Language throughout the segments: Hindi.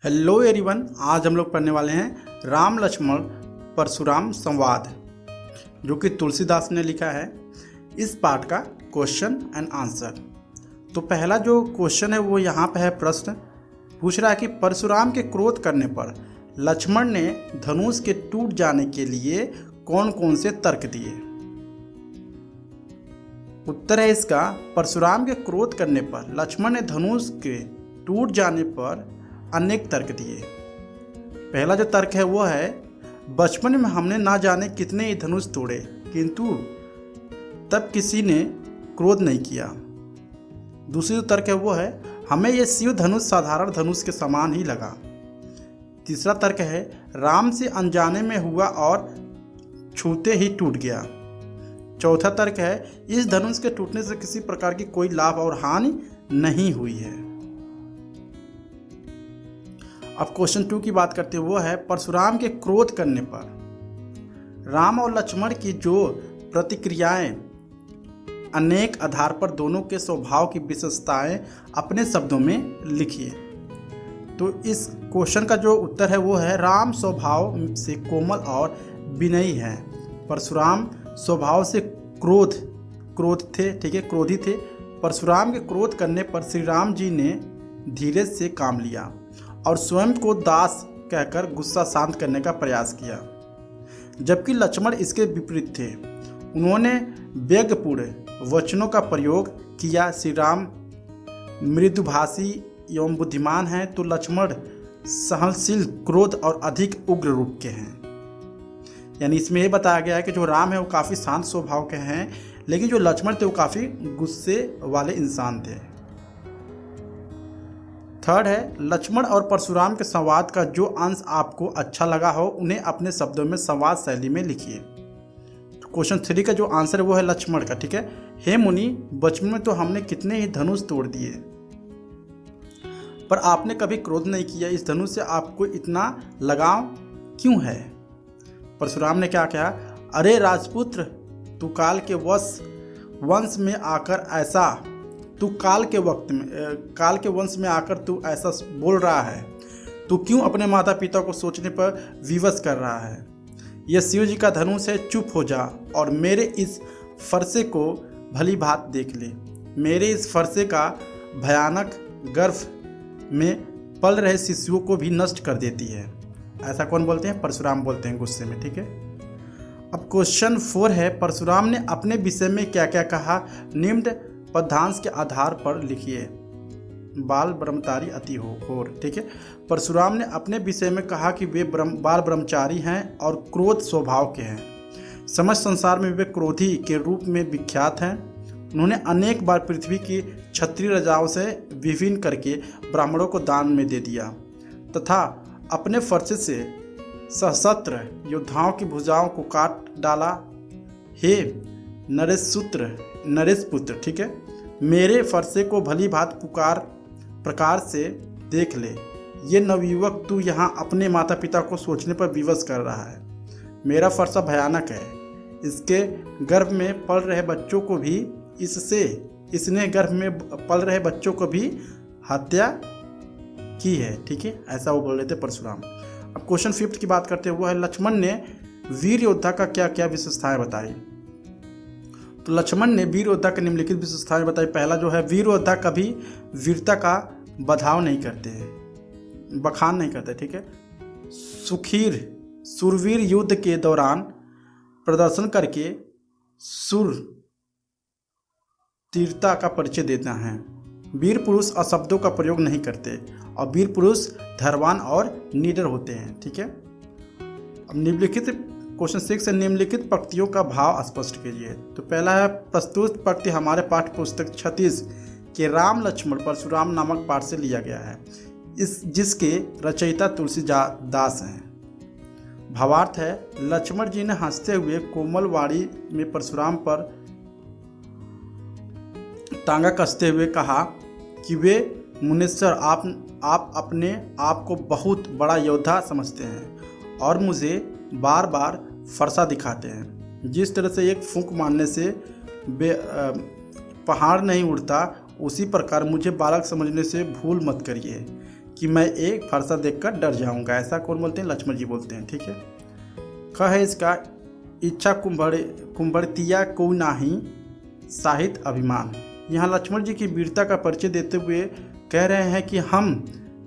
हेलो एवरीवन, आज हम लोग पढ़ने वाले हैं राम लक्ष्मण परशुराम संवाद, जो कि तुलसीदास ने लिखा है। इस पाठ का क्वेश्चन एंड आंसर। तो पहला जो क्वेश्चन है वो यहाँ पे है। प्रश्न पूछ रहा है कि परशुराम के क्रोध करने पर लक्ष्मण ने धनुष के टूट जाने के लिए कौन कौन से तर्क दिए। उत्तर है इसका, परशुराम के क्रोध करने पर लक्ष्मण ने धनुष के टूट जाने पर अनेक तर्क दिए। पहला जो तर्क है वो है, बचपन में हमने ना जाने कितने ही धनुष तोड़े, किंतु तब किसी ने क्रोध नहीं किया। दूसरी जो तर्क है वो है, हमें ये शिव धनुष साधारण धनुष के समान ही लगा। तीसरा तर्क है, राम से अनजाने में हुआ और छूते ही टूट गया। चौथा तर्क है, इस धनुष के टूटने से किसी प्रकार की कोई लाभ और हानि नहीं हुई है। अब क्वेश्चन 2 की बात करते हैं, वो है परशुराम के क्रोध करने पर राम और लक्ष्मण की जो प्रतिक्रियाएं अनेक आधार पर दोनों के स्वभाव की विशेषताएं अपने शब्दों में लिखिए। तो इस क्वेश्चन का जो उत्तर है वो है, राम स्वभाव से कोमल और विनयी है। परशुराम स्वभाव से क्रोध थे, ठीक है, क्रोधी थे। परशुराम के क्रोध करने पर श्री राम जी ने धीरज से काम लिया और स्वयं को दास कहकर गुस्सा शांत करने का प्रयास किया, जबकि लक्ष्मण इसके विपरीत थे। उन्होंने व्यंग्यपूर्ण वचनों का प्रयोग किया। श्री राम मृदुभाषी एवं बुद्धिमान हैं, तो लक्ष्मण सहनशील, क्रोध और अधिक उग्र रूप के हैं। यानी इसमें यह बताया गया है कि जो राम है वो काफ़ी शांत स्वभाव के हैं, लेकिन जो लक्ष्मण थे वो काफ़ी गुस्से वाले इंसान थे। थर्ड है, लक्ष्मण और परशुराम के संवाद का जो अंश आपको अच्छा लगा हो उन्हें अपने शब्दों में संवाद शैली में लिखिए। तो क्वेश्चन 3 का जो आंसर है वो है लक्ष्मण का, ठीक है। हे मुनि, बचपन में तो हमने कितने ही धनुष तोड़ दिए, पर आपने कभी क्रोध नहीं किया। इस धनुष से आपको इतना लगाव क्यों है। परशुराम ने क्या कहा, अरे राजपुत्र, तू काल के वंश में आकर ऐसा काल के वंश में आकर तू ऐसा बोल रहा है। तू क्यों अपने माता पिता को सोचने पर विवश कर रहा है। यह शिव जी का धनुष है, चुप हो जा और मेरे इस फरसे को भली भांति देख ले। मेरे इस फरसे का भयानक गर्भ में पल रहे शिशुओं को भी नष्ट कर देती है। ऐसा कौन बोलते हैं? परशुराम बोलते हैं गुस्से में, ठीक है। अब क्वेश्चन 4 है, परशुराम ने अपने विषय में क्या क्या कहा, निम्न पदांश के आधार पर लिखिए। बाल ब्रह्मचारी अति होर, ठीक है। परशुराम ने अपने विषय में कहा कि वे बाल ब्रह्मचारी हैं और क्रोध स्वभाव के हैं। समस्त संसार में वे क्रोधी के रूप में विख्यात हैं। उन्होंने अनेक बार पृथ्वी की क्षत्रिय राजाओं से विभिन्न करके ब्राह्मणों को दान में दे दिया तथा अपने फरसे से सशस्त्र योद्धाओं की भुजाओं को काट डाला। हे नरेश पुत्र, ठीक है, मेरे फरसे को भली भांति प्रकार से देख ले। ये नवयुवक तू यहाँ अपने माता पिता को सोचने पर विवश कर रहा है। मेरा फरसा भयानक है, इसके गर्भ में पल रहे बच्चों को भी इसने गर्भ में पल रहे बच्चों को भी हत्या की है, ठीक है। ऐसा वो बोल रहे थे परशुराम। अब क्वेश्चन 5 की बात करते हैं, वो है लक्ष्मण ने वीर योद्धा का क्या क्या विशेषताएं बताई। तो लक्ष्मण ने वीर योद्धा की निम्नलिखित विशेषताएं बताई। पहला जो है, वीर योद्धा कभी वीरता का बधाव नहीं करते हैं, बखान नहीं करते, ठीक है। सुरवीर युद्ध के दौरान प्रदर्शन करके तीव्रता का परिचय देता है। वीर पुरुष अशब्दों का प्रयोग नहीं करते और वीर पुरुष धैर्यवान और निडर होते हैं, ठीक है। अब निम्नलिखित क्वेश्चन 6 से निम्नलिखित पंक्तियों का भाव स्पष्ट कीजिए। तो पहला है, प्रस्तुत पंक्ति हमारे पाठ्य पुस्तक 36 के राम लक्ष्मण परशुराम नामक पाठ से लिया गया है, जिसके रचयिता तुलसीदास हैं। भावार्थ है, लक्ष्मण जी ने हंसते हुए कोमल वाणी में परशुराम पर टांगा कसते हुए कहा कि वे मुनीश्वर, आप अपने आप को बहुत बड़ा योद्धा समझते हैं और मुझे बार बार फरसा दिखाते हैं। जिस तरह से एक फूंक मारने से पहाड़ नहीं उड़ता, उसी प्रकार मुझे बालक समझने से भूल मत करिए। कि मैं एक फरसा देखकर डर जाऊंगा। ऐसा कौन बोलते हैं? लक्ष्मण जी बोलते हैं। ठीक है। ख है इसका इच्छा कुंभड़तिया को नाही साहित्य अभिमान। यहाँ लक्ष्मण जी की वीरता का परिचय देते हुए कह रहे हैं कि हम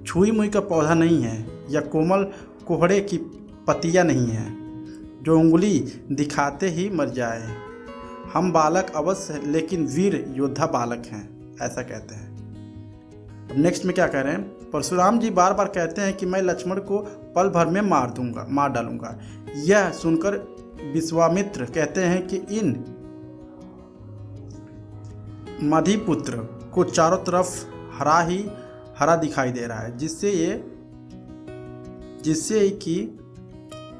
छुई मुई का पौधा नहीं है या कोमल कोहड़े की पतिया नहीं है जो उंगली दिखाते ही मर जाए। हम बालक अवश्य लेकिन वीर योद्धा बालक हैं, ऐसा कहते हैं। अब नेक्स्ट में क्या कह रहे हैं? परशुराम जी बार बार कहते हैं कि मैं लक्ष्मण को पल भर में मार डालूंगा। यह सुनकर विश्वामित्र कहते हैं कि इन मधीपुत्र को चारों तरफ हरा ही हरा दिखाई दे रहा है, जिससे कि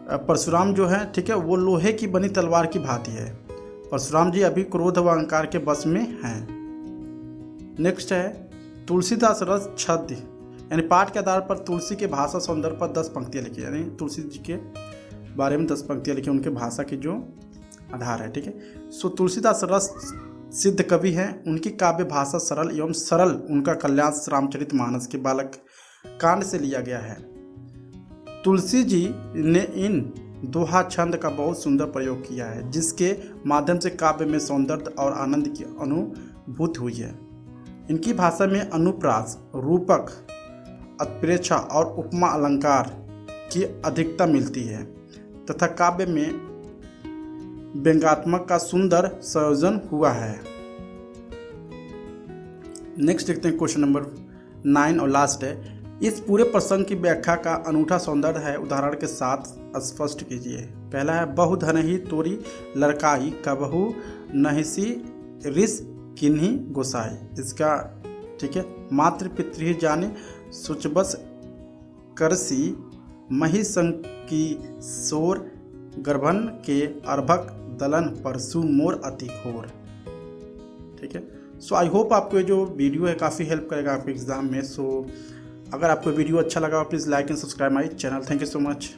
परशुराम जो है, ठीक है, वो लोहे की बनी तलवार की भांति है। परशुराम जी अभी क्रोध व अहंकार के बस में हैं। नेक्स्ट है तुलसीदास रस छद्य, यानी पाठ के आधार पर तुलसी के भाषा सौंदर्य पर 10 पंक्तियाँ लिखी, यानी तुलसी जी के बारे में 10 पंक्तियाँ लिखी, उनके भाषा की जो आधार है। ठीक है। सो तुलसीदास रस सिद्ध कवि हैं। उनकी काव्य भाषा सरल एवं सरल उनका कल्याण रामचरितमानस के बालक कांड से लिया गया है। तुलसी जी ने इन दोहा छंद का बहुत सुंदर प्रयोग किया है, जिसके माध्यम से काव्य में सौंदर्य और आनंद की अनुभूति हुई है। इनकी भाषा में अनुप्रास, रूपक, उत्प्रेक्षा और उपमा अलंकार की अधिकता मिलती है तथा काव्य में व्यंग्यात्मक का सुंदर संयोजन हुआ है। नेक्स्ट देखते हैं क्वेश्चन नंबर 9 और लास्ट है। इस पूरे प्रसंग की व्याख्या का अनूठा सौंदर्य है, उदाहरण के साथ स्पष्ट कीजिए। पहला है बहु धन ही तोरी लड़काई कबहू नहिसी रिस किन्हीं गोसाई। इसका ठीक है, मातृ पितृ जाने सुचबस करसी मही संग की सोर गर्भन के अर्भक दलन परसु मोर अति घोर। ठीक है। सो आई होप आपको ये जो वीडियो है काफ़ी हेल्प करेगा आपके एग्ज़ाम में। सो अगर आपको वीडियो अच्छा लगा please like and subscribe my channel. Thank you so much.